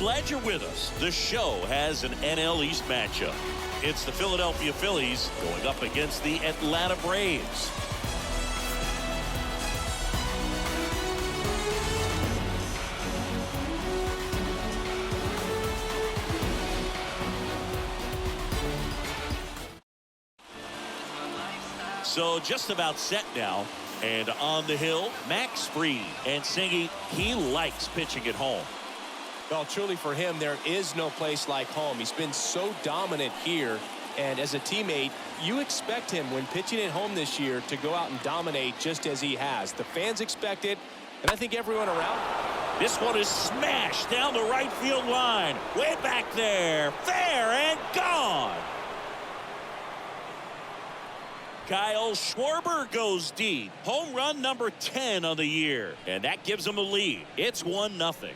glad you're with us. The show has an NL East matchup. It's the Philadelphia Phillies going up against the Atlanta Braves. So just about set now. And on the hill, Max Fried. And Singy, he likes pitching at home. Well, truly for him, there is no place like home. He's been so dominant here. And as a teammate, you expect him when pitching at home this year to go out and dominate just as he has. The fans expect it, and I think everyone around. This one is smashed down the right field line. Way back there. Fair and gone. Kyle Schwarber goes deep. Home run number 10 on the year. And that gives him a lead. It's 1-0.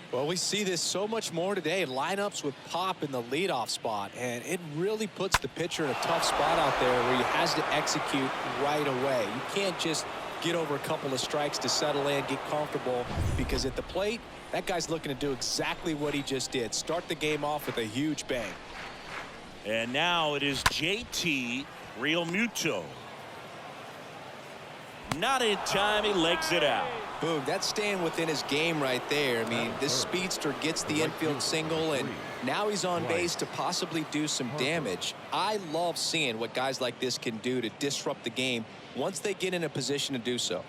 Well, we see this so much more today. Lineups with pop in the leadoff spot. And it really puts the pitcher in a tough spot out there where he has to execute right away. You can't just get over a couple of strikes to settle in, get comfortable, because at the plate, that guy's looking to do exactly what he just did. Start the game off with a huge bang. And now it is JT Realmuto. Not in time, he legs it out. Boom, that's staying within his game right there. I mean, this speedster gets the infield single, and now he's on base to possibly do some damage. I love seeing what guys like this can do to disrupt the game once they get in a position to do so.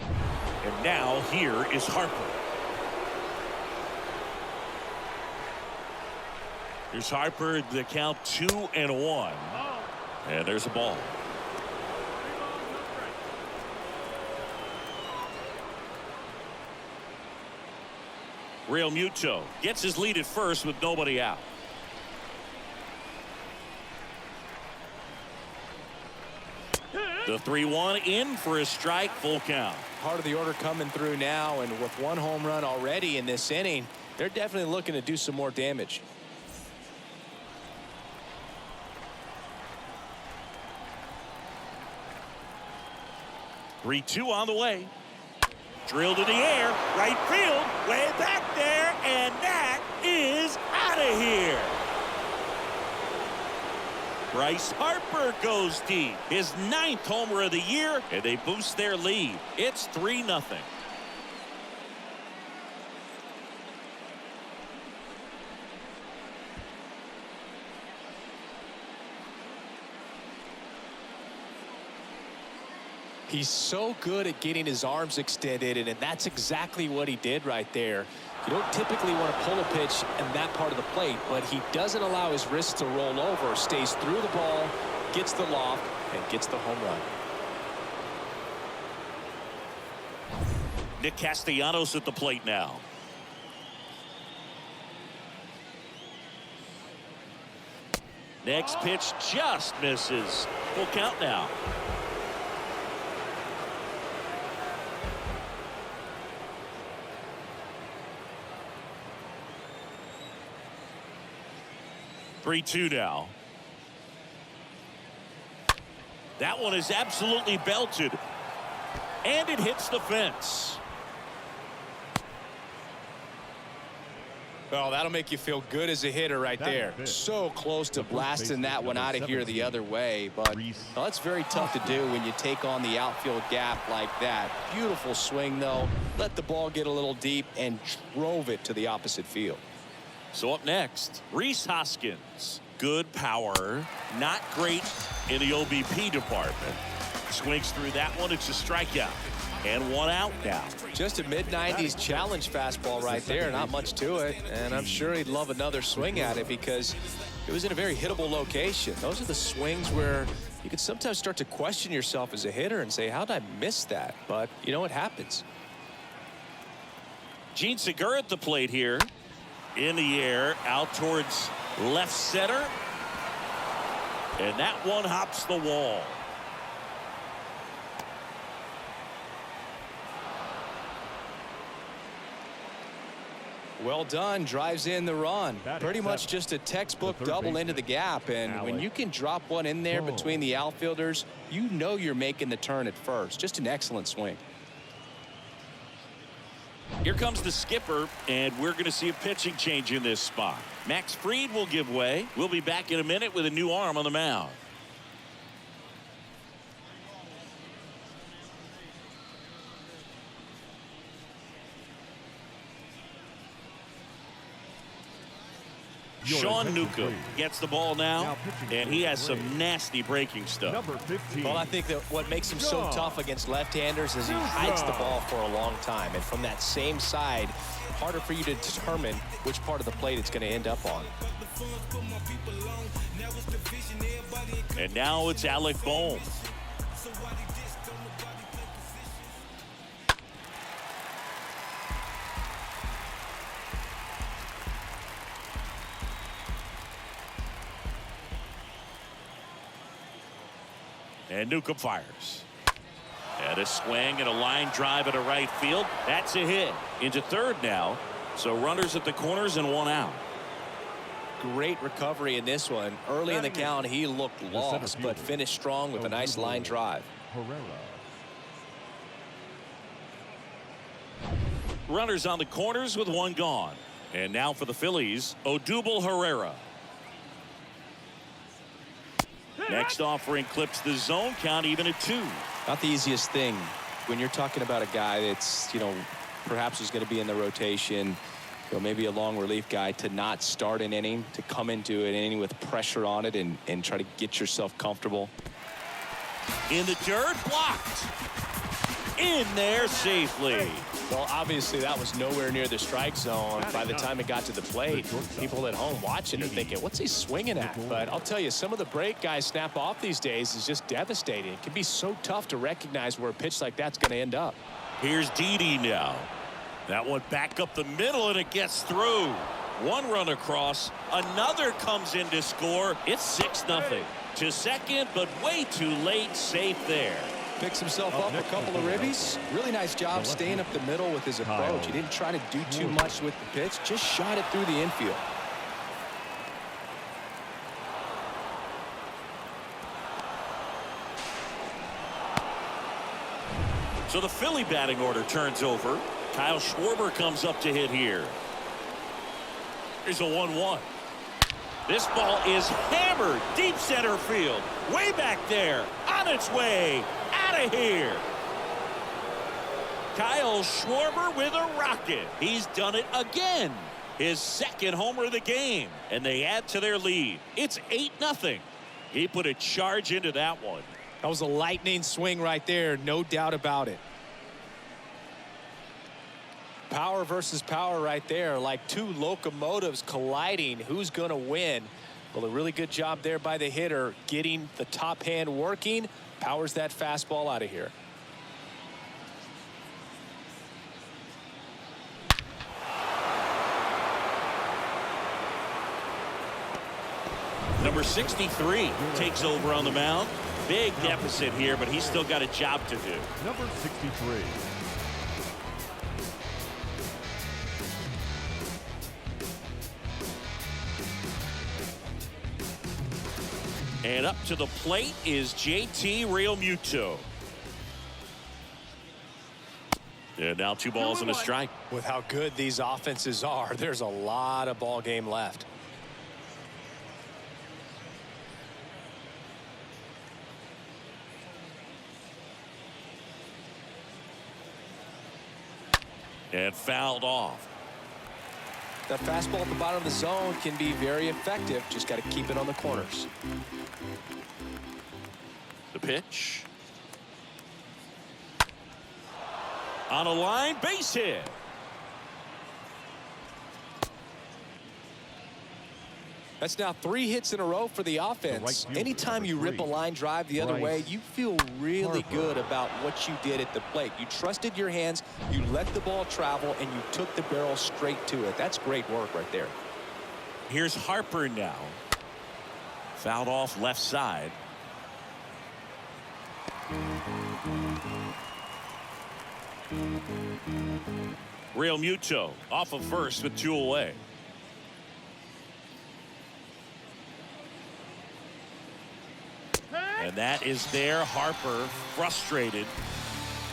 And now here is Harper. Here's Harper, the count 2-1. And there's a ball. Realmuto gets his lead at first with nobody out. The 3-1 in for a strike, full count. Part of the order coming through now, and with one home run already in this inning, they're definitely looking to do some more damage. Three-two on the way. Drilled in the air, right field, way back there, and that is out of here. Bryce Harper goes deep. His 9th homer of the year, and they boost their lead. It's 3-0. He's so good at getting his arms extended, and that's exactly what he did right there. You don't typically want to pull a pitch in that part of the plate, but he doesn't allow his wrists to roll over, stays through the ball, gets the loft, and gets the home run. Nick Castellanos at the plate now. Next pitch just misses. Full count now. Three-two now. That one is absolutely belted. And it hits the fence. Well, that'll make you feel good as a hitter right there. So close to blasting that one out of here the other way. But well, that's very tough to do when you take on the outfield gap like that. Beautiful swing, though. Let the ball get a little deep and drove it to the opposite field. So up next, Rhys Hoskins. Good power, not great in the OBP department. Swings through that one. It's a strikeout. And one out now. Just a mid-90s challenge fastball right there. Not much to it. And I'm sure he'd love another swing at it because it was in a very hittable location. Those are the swings where you can sometimes start to question yourself as a hitter and say, how did I miss that? But, you know, it happens. Gene Segura at the plate here. In the air, out towards left center. And that one hops the wall. Well done. Drives in the run. Pretty much just a textbook double into the gap. And when you can drop one in there between the outfielders, you know you're making the turn at first. Just an excellent swing. Here comes the skipper, and we're going to see a pitching change in this spot. Max Fried will give way. We'll be back in a minute with a new arm on the mound. Sean Newcomb gets the ball now, and he has some nasty breaking stuff. Well, I think that what makes him so tough against left-handers is he hides the ball for a long time. And from that same side, harder for you to determine which part of the plate it's going to end up on. And now it's Alec Bohm. And Newcomb fires. And a swing and a line drive at a right field. That's a hit. Into third now. So runners at the corners and one out. Great recovery in this one. Early in the count, he looked lost, but finished strong with a nice line drive. Runners on the corners with one gone. And now for the Phillies, Odubel Herrera. Next offering clips the zone count even at 2. Not the easiest thing when you're talking about a guy that's, perhaps is going to be in the rotation, maybe a long relief guy, to not start an inning, to come into an inning with pressure on it and try to get yourself comfortable. In the dirt, blocked. In there safely. Well, obviously that was nowhere near the strike zone by the time it got to the plate. People at home watching are thinking, what's he swinging at? But I'll tell you, some of the break guys snap off these days is just devastating. It can be so tough to recognize where a pitch like that's going to end up. Here's Didi now. That one back up the middle, and it gets through. One run across. Another comes in to score. It's 6-0. To second, but way too late. Safe there. Picks himself up a couple of ribbies. Really nice job staying up the middle with his approach. He didn't try to do too much with the pitch, just shot it through the infield. So the Philly batting order turns over. Kyle Schwarber comes up to hit here. Here's a 1-1. This ball is hammered deep center field. Way back there. On its way. Out of here. Kyle Schwarber with a rocket. He's done it again. His second homer of the game. And they add to their lead. It's 8-0. He put a charge into that one. That was a lightning swing right there. No doubt about it. Power versus power right there, like two locomotives colliding. Who's going to win? Well, a really good job there by the hitter, getting the top hand working. Powers that fastball out of here. Number 63 takes over on the mound. Big deficit here, but he's still got a job to do. Number 63. And up to the plate is JT Realmuto. And now 2 balls and a strike. With how good these offenses are, there's a lot of ball game left. And fouled off. That fastball at the bottom of the zone can be very effective. Just got to keep it on the corners. The pitch. On a line, base hit. That's now 3 hits in a row for the offense. Anytime you rip a line drive the other way, you feel really good about what you did at the plate. You trusted your hands, you let the ball travel, and you took the barrel straight to it. That's great work right there. Here's Harper now. Fouled off left side. Real Muto off of first with 2 away. And that is there. Harper frustrated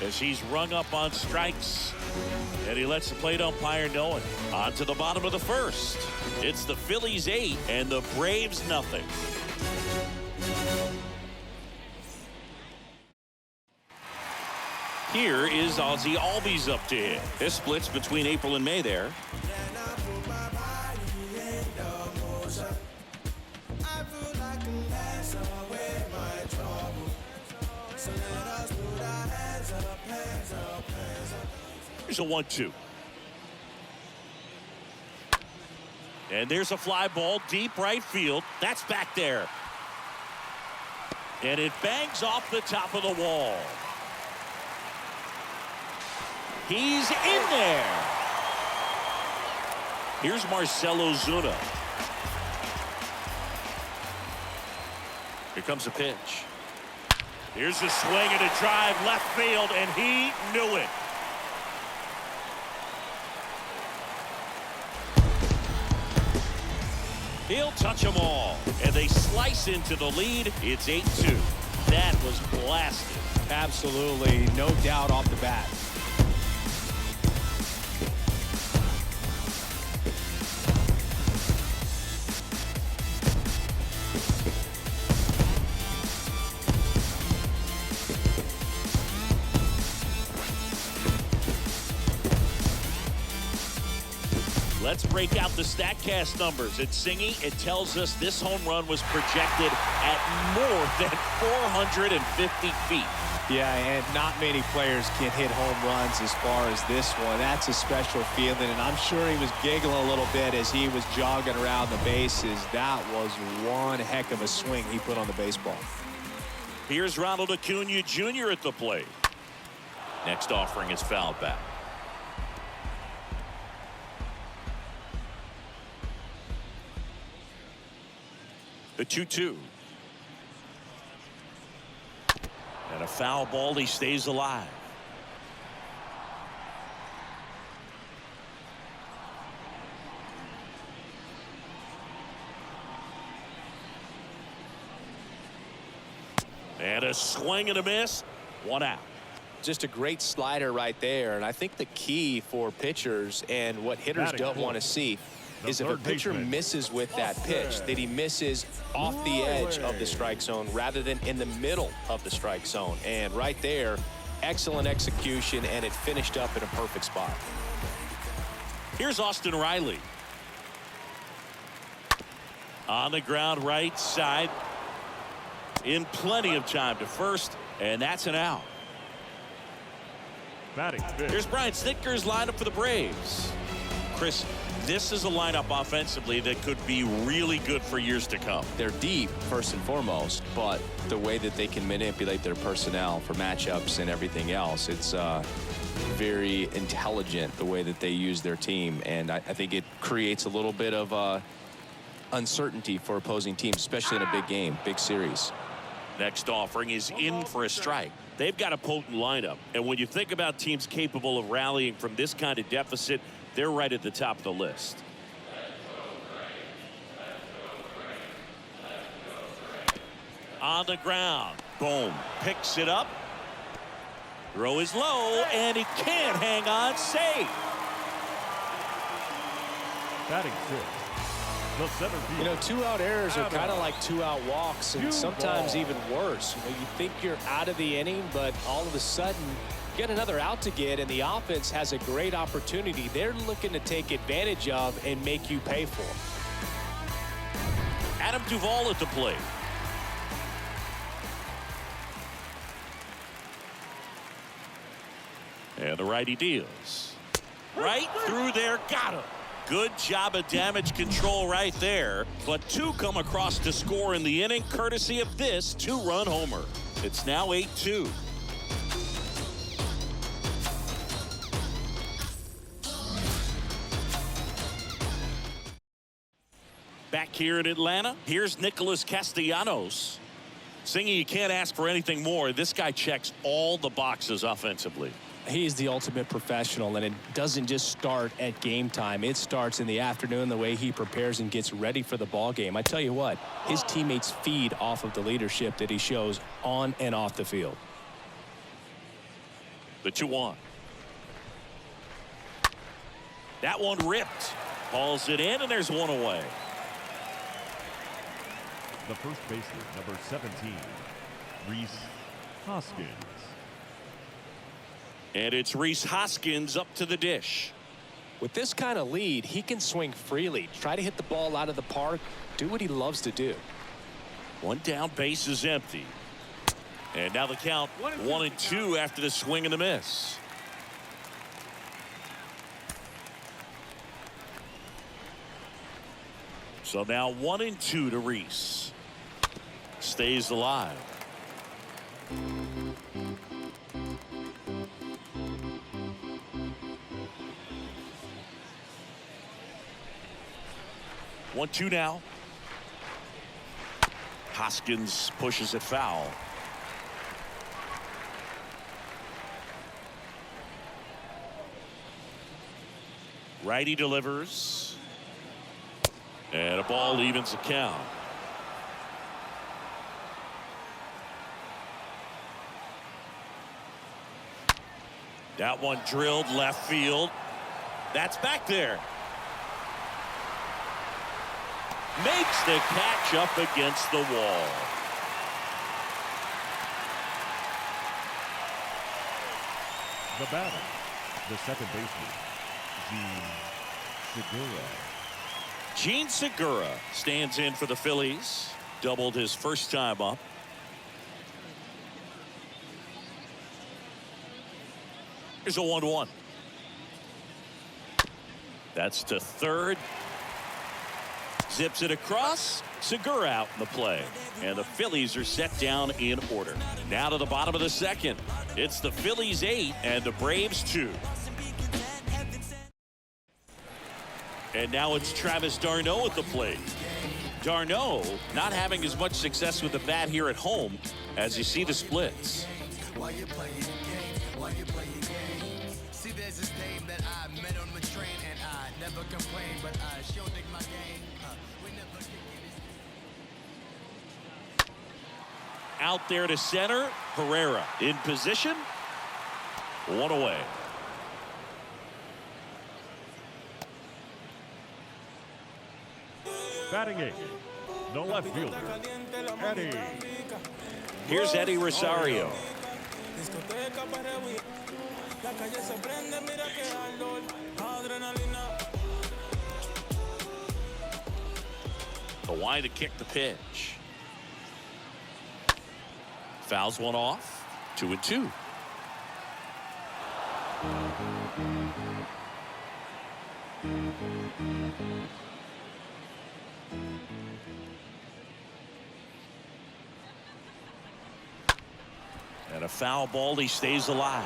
as he's rung up on strikes. And he lets the plate umpire know it. On to the bottom of the first. It's the Phillies 8 and the Braves nothing. Here is Ozzie Albies up to hit. This splits between April and May there. Here's a 1-2. And there's a fly ball deep right field. That's back there. And it bangs off the top of the wall. He's in there. Here's Marcelo Zuna. Here comes a pitch. Here's a swing and a drive left field, and he knew it. He'll touch them all, and they slice into the lead. It's 8-2. That was blasted. Absolutely, no doubt off the bat. Let's break out the StatCast numbers. It's Singy. It tells us this home run was projected at more than 450 feet. Yeah, and not many players can hit home runs as far as this one. That's a special feeling, and I'm sure he was giggling a little bit as he was jogging around the bases. That was one heck of a swing he put on the baseball. Here's Ronald Acuna Jr. at the plate. Next offering is fouled back. The 2-2. And a foul ball. He stays alive. And a swing and a miss. 1 out. Just a great slider right there. And I think the key for pitchers and what hitters don't want to see is if a pitcher misses with that pitch, that he misses off the edge of the strike zone rather than in the middle of the strike zone. And right there, excellent execution, and it finished up in a perfect spot. Here's Austin Riley. On the ground right side. In plenty of time to first, and that's an out. Here's Brian Snitker's lineup for the Braves. Chris, this is a lineup offensively that could be really good for years to come. They're deep, first and foremost, but the way that they can manipulate their personnel for matchups and everything else, it's very intelligent the way that they use their team. And I think it creates a little bit of uncertainty for opposing teams, especially in a big game, big series. Next offering is in for a strike. They've got a potent lineup. And when you think about teams capable of rallying from this kind of deficit, they're right at the top of the list. On the ground. Boom. Picks it up. Throw is low, and he can't hang on. Safe. Batting fifth. The center field. You know, 2-out errors are kind of like 2-out walks, and sometimes even worse. You know, you think you're out of the inning, but all of a sudden, you get another out to get, and the offense has a great opportunity. They're looking to take advantage of and make you pay for. Adam Duvall at the plate. And the righty deals. Right through there, got him. Good job of damage control right there. But 2 come across to score in the inning, courtesy of this 2-run homer. It's now 8-2. Back here in Atlanta, here's Nicholas Castellanos. Singy, you can't ask for anything more. This guy checks all the boxes offensively. He's the ultimate professional, and it doesn't just start at game time. It starts in the afternoon, the way he prepares and gets ready for the ball game. I tell you what, his teammates feed off of the leadership that he shows on and off the field. The 2-1. That one ripped. Hauls it in, and there's one away. The first baseman, number 17, Rhys Hoskins. And it's Rhys Hoskins up to the dish. With this kind of lead, he can swing freely, try to hit the ball out of the park, do what he loves to do. One down, base is empty. And now the count 1-2 after the swing and the miss. So now 1-2 to Rhys. Stays alive. One, two now. Hoskins pushes it foul. Righty delivers. And a ball evens the count. That one drilled left field. That's back there. Makes the catch up against the wall. The batter, the second baseman, Gene Segura. Gene Segura stands in for the Phillies. Doubled his first time up. Here's a 1-1. That's to third. Zips it across. Segura out in the play. And the Phillies are set down in order. Now to the bottom of the second. It's the Phillies 8 and the Braves 2. And now it's Travis d'Arnaud at the plate. d'Arnaud not having as much success with the bat here at home as you see the splits. Out there to center. Herrera in position. One away. Batting eighth, the left fielder, Eddie. Here's Eddie Rosario. The wide to kick the pitch. Fouls one off. 2-2. And a foul ball. He stays alive.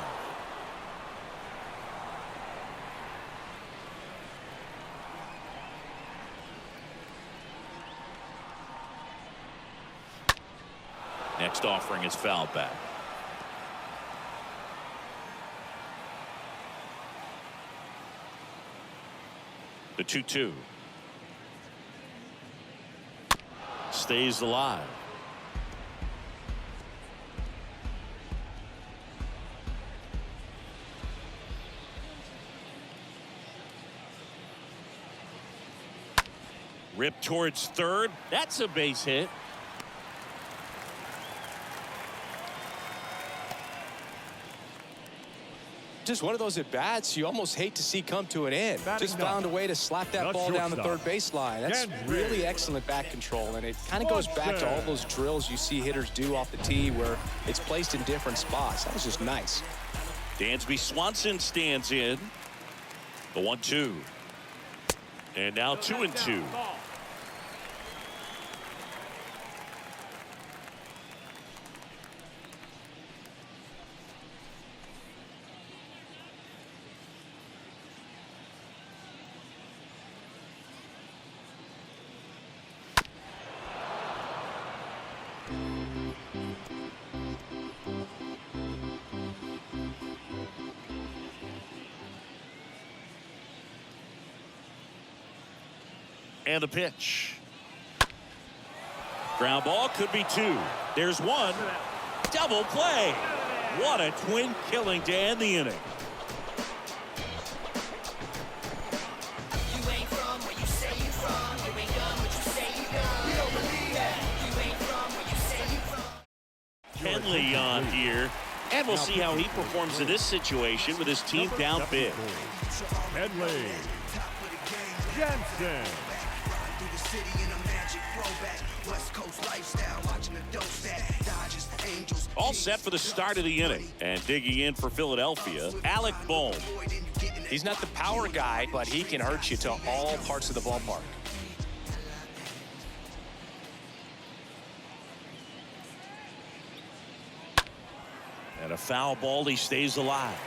Next offering is fouled back. The 2-2. Stays alive. Rip towards third. That's a base hit. Just one of those at-bats you almost hate to see come to an end. Batting Just found a way to slap that the ball down the shortstop. third baseline. That's Gendry. really excellent bat control, and it kind of goes back to all those drills you see hitters do off the tee where it's placed in different spots. That was just nice. Dansby Swanson stands in. The 1-2. And now 2-2. And the pitch. Ground ball could be two. There's one. Double play. What a twin killing to end the inning. Henley on here, and we'll see how he performs in this situation with his team down big. Henley. Jensen. All set for the start of the inning, and digging in for Philadelphia, Alec Bohm. He's not the power guy, but he can hurt you to all parts of the ballpark. And a foul ball, he stays alive.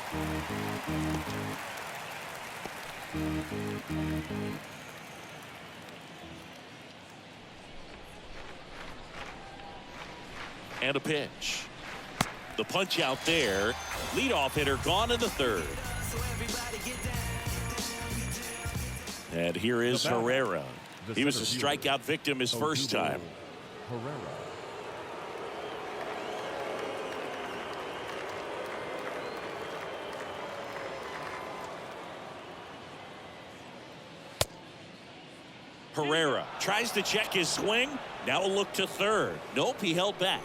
And a pitch. The punch out there. Leadoff hitter gone in the third. And here is Herrera. He was a strikeout victim his first time. Herrera. Herrera tries to check his swing. Now a look to third. Nope, he held back.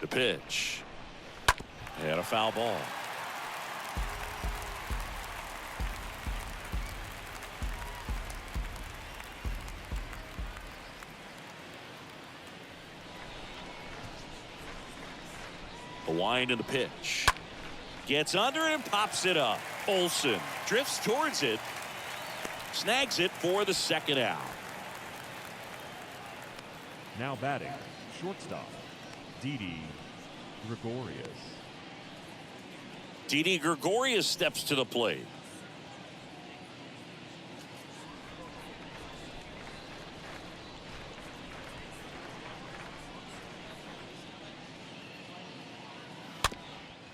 The pitch. And a foul ball. The wind and the pitch. Gets under it and pops it up. Olsen drifts towards it. Snags it for the second out. Now batting, shortstop, Didi Gregorius. Didi Gregorius steps to the plate.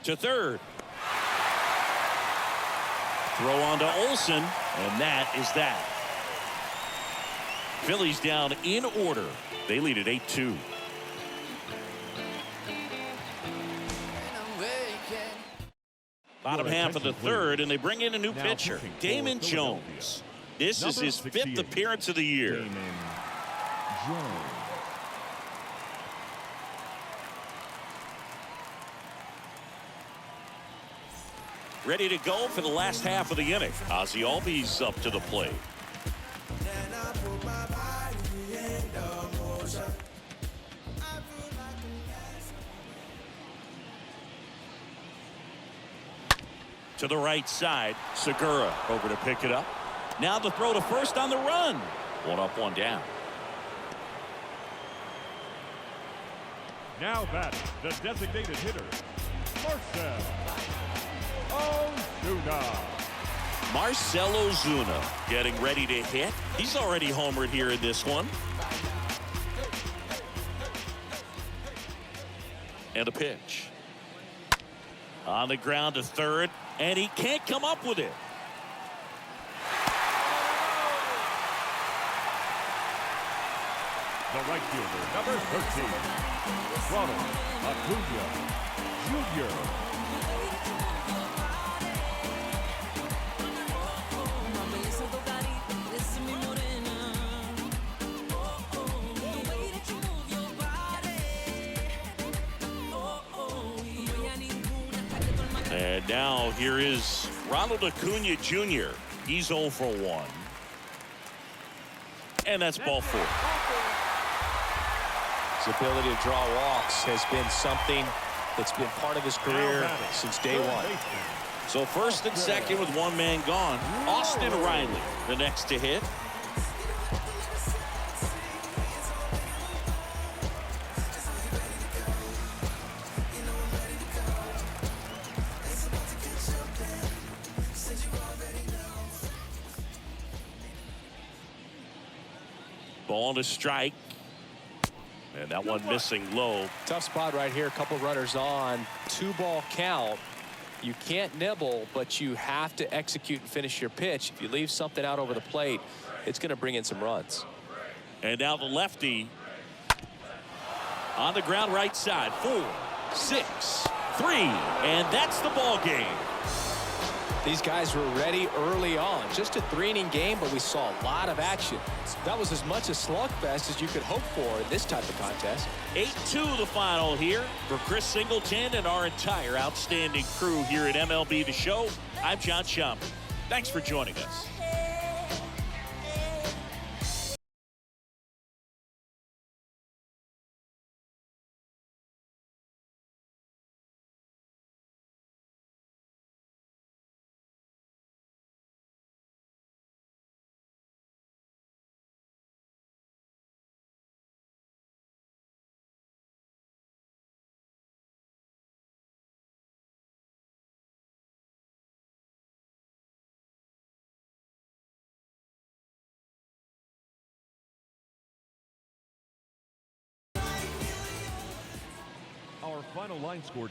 To third. Throw on to Olsen, and that is that. Phillies down in order. They lead at 8-2. Bottom half of the third, and they bring in a new pitcher, Damon Jones. This is his fifth appearance of the year. Damon Jones. Ready to go for the last half of the inning. Ozzie Albies up to the plate. To the right side, Segura over to pick it up. Now the throw to first on the run. One up, one down. Now batting, the designated hitter, Marcell Ozuna. Marcell Ozuna getting ready to hit. He's already homered here in this one. And a pitch. On the ground to third, and he can't come up with it. The right fielder, number 13, Ronald Acuna Jr. And now here is Ronald Acuna Jr. He's 0 for 1. And that's ball 4. His ability to draw walks has been something that's been part of his career since day one. So first and second with one man gone. Austin Riley, the next to hit. Ball to strike. And that one missing low. Tough spot right here. A couple runners on. 2-ball count. You can't nibble, but you have to execute and finish your pitch. If you leave something out over the plate, it's going to bring in some runs. And now the lefty on the ground right side. 4, 6, 3, and that's the ball game. These guys were ready early on. Just a 3-inning game, but we saw a lot of action. That was as much a slugfest as you could hope for in this type of contest. 8-2 the final here for Chris Singleton and our entire outstanding crew here at MLB The Show. I'm John Schaumburg. Thanks for joining us. Our final line score